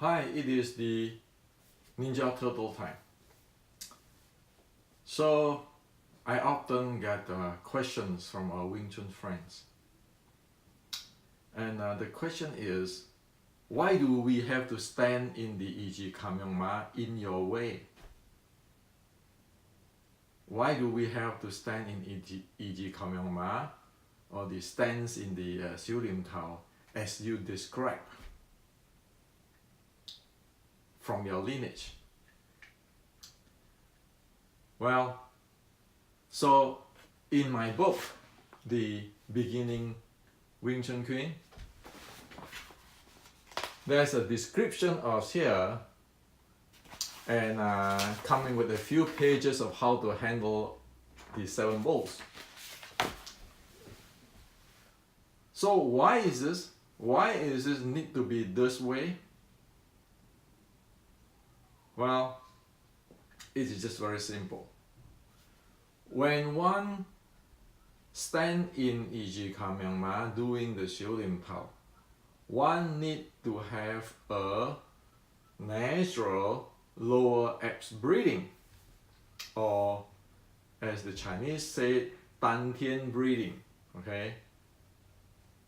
Hi, it is the Ninja Turtle time. So, I often get questions from our Wing Chun friends. And the question is, why do we have to stand in the YJKYM in your way? Why do we have to stand in YJKYM or the stance in the Xiu Lim Tao as you describe from your lineage? Well, so in my book, The Beginning Wing Chun YJKYM, there's a description of here and coming with a few pages of how to handle the 7 bowls. So why is this? Why is this need to be this way? Well, it is just very simple. When one stand in YJKYM doing the Xiu Lim Tao, one need to have a natural lower abs breathing, or as the Chinese say, 丹田 breathing, okay,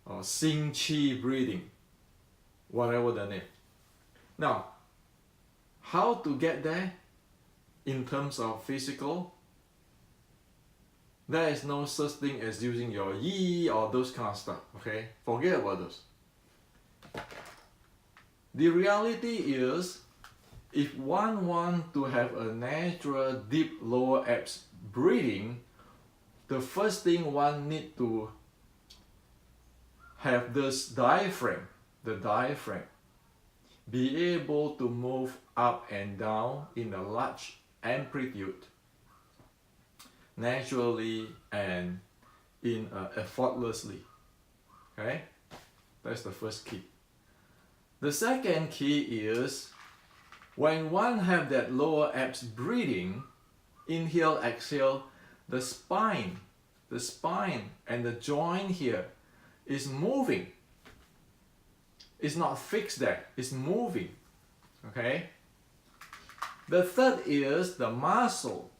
or 心气 breathing, whatever the name. Now, how to get there in terms of physical? There is no such thing as using your yi or those kind of stuff, okay? Forget about those. The reality is, if one wants to have a natural deep lower abs breathing, the first thing one need to have this diaphragm, the diaphragm, be able to move up and down in a large amplitude, naturally and effortlessly. Okay, that's the first key. The second key is, when one have that lower abs breathing, inhale, exhale, the spine and the joint here is moving. It's not fixed there, it's moving. Okay. The third is the muscle.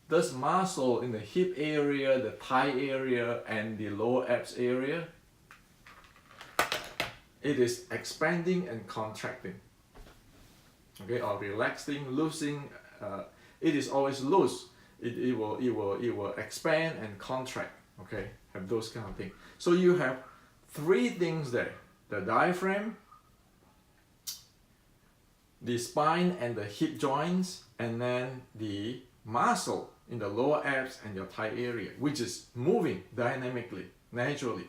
This muscle in the hip area, the thigh area, and the lower abs area, it is expanding and contracting. Okay, or relaxing, loosing. It is always loose. It will expand and contract. Okay, have those kind of things. So you have 3 things there: the diaphragm, the spine and the hip joints, and then the muscle in the lower abs and your thigh area, which is moving dynamically, naturally,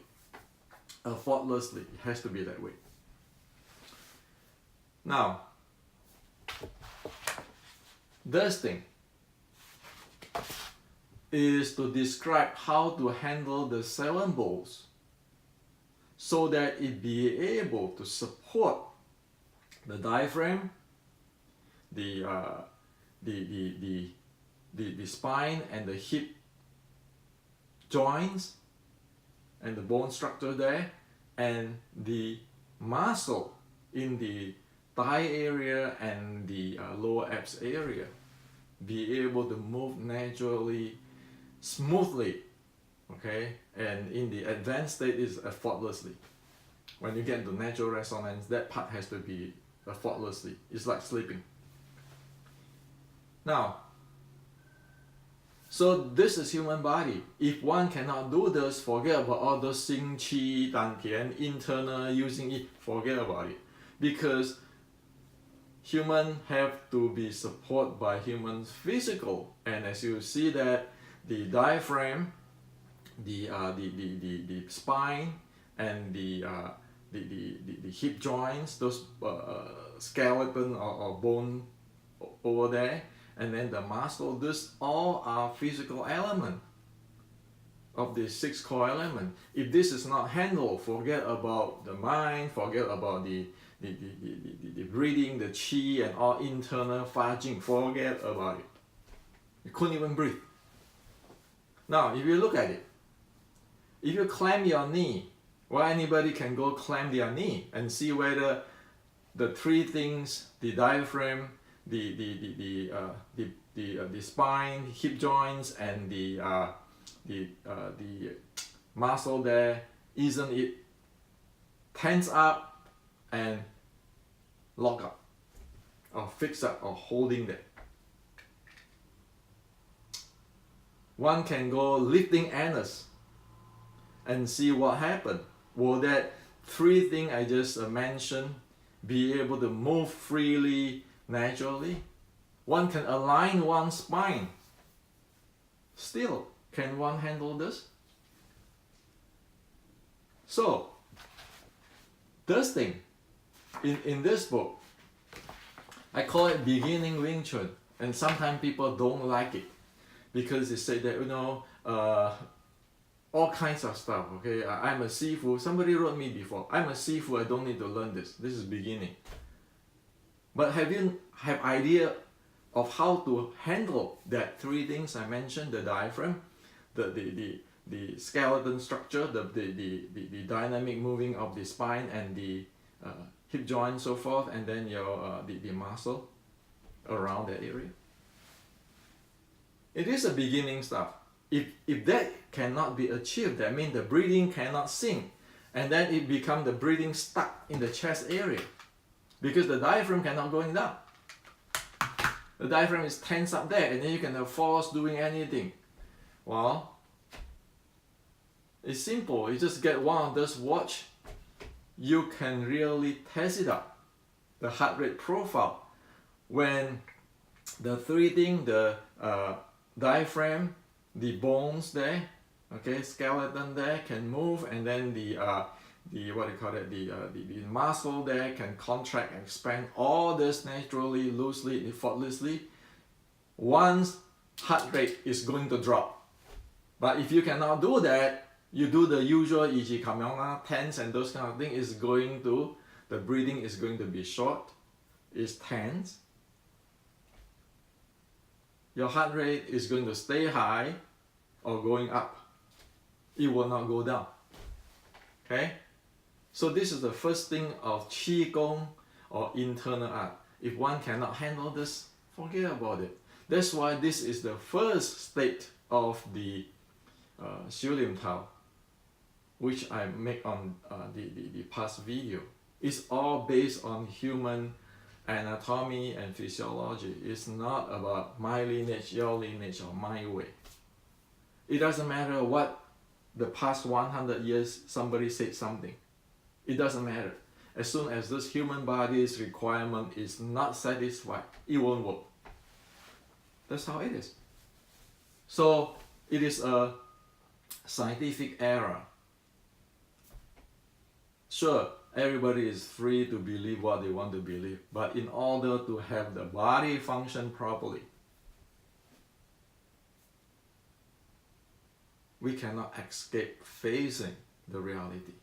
effortlessly. It has to be that way. Now, this thing is to describe how to handle the 7 bowls so that it be able to support the diaphragm, the spine and the hip joints and the bone structure there, and the muscle in the thigh area and the lower abs area be able to move naturally, smoothly, okay, and in the advanced state is effortlessly. When you get into natural resonance, that part has to be effortlessly. It's like sleeping. Now, so this is human body. If one cannot do this, forget about all those 心气 丹田 internal using it, forget about it. Because human have to be supported by human physical, and as you see that the diaphragm, the spine and the hip joints, those skeleton or bone over there, and then the muscle, this all are physical element of the 6 core elements. If this is not handled, forget about the mind, forget about the breathing, the qi and all internal fajing, forget about it. You couldn't even breathe. Now, if you look at it, if you clamp your knee, well, anybody can go clamp their knee and see whether the three things: the diaphragm, the spine, hip joints, and the muscle there, isn't it tense up and lock up, or fix up, or holding there? One can go lifting anus and see what happened. Will that three things I just mentioned be able to move freely, naturally? One can align one's spine. Still, can one handle this? So, this thing, in this book, I call it Beginning Wing Chun, and sometimes people don't like it because they say that, you know, all kinds of stuff, okay? I'm a Sifu. Somebody wrote me before, I'm a Sifu, I don't need to learn this. This is beginning. But have you have idea of how to handle that three things I mentioned: the diaphragm, the skeleton structure, the dynamic moving of the spine and the hip joint, so forth, and then your the muscle around that area? It is a beginning stuff. If that cannot be achieved, that means the breathing cannot sink, and then it becomes the breathing stuck in the chest area because the diaphragm cannot going down. The diaphragm is tense up there, and then you can have force doing anything. Well, it's simple. You just get one of those watch. You can really test it out. The heart rate profile. When the three things, the diaphragm, the bones there, okay, skeleton there can move, and then the what do you call it, the muscle there can contract and expand, all this naturally, loosely, effortlessly. One's heart rate is going to drop. But if you cannot do that, you do the usual YJKYM, tense and those kind of things, is going to, the breathing is going to be short, is tense. Your heart rate is going to stay high or going up. It will not go down. Okay? So this is the first thing of Qigong or internal art. If one cannot handle this, forget about it. That's why this is the first state of the Xiu Lim Tao, which I make on the past video. It's all based on human anatomy and physiology. It's not about my lineage, your lineage, or my way. It doesn't matter what the past 100 years somebody said something. It doesn't matter. As soon as this human body's requirement is not satisfied, it won't work. That's how it is. So it is a scientific era. Sure, everybody is free to believe what they want to believe, but in order to have the body function properly, we cannot escape facing the reality.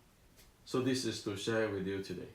So this is to share with you today.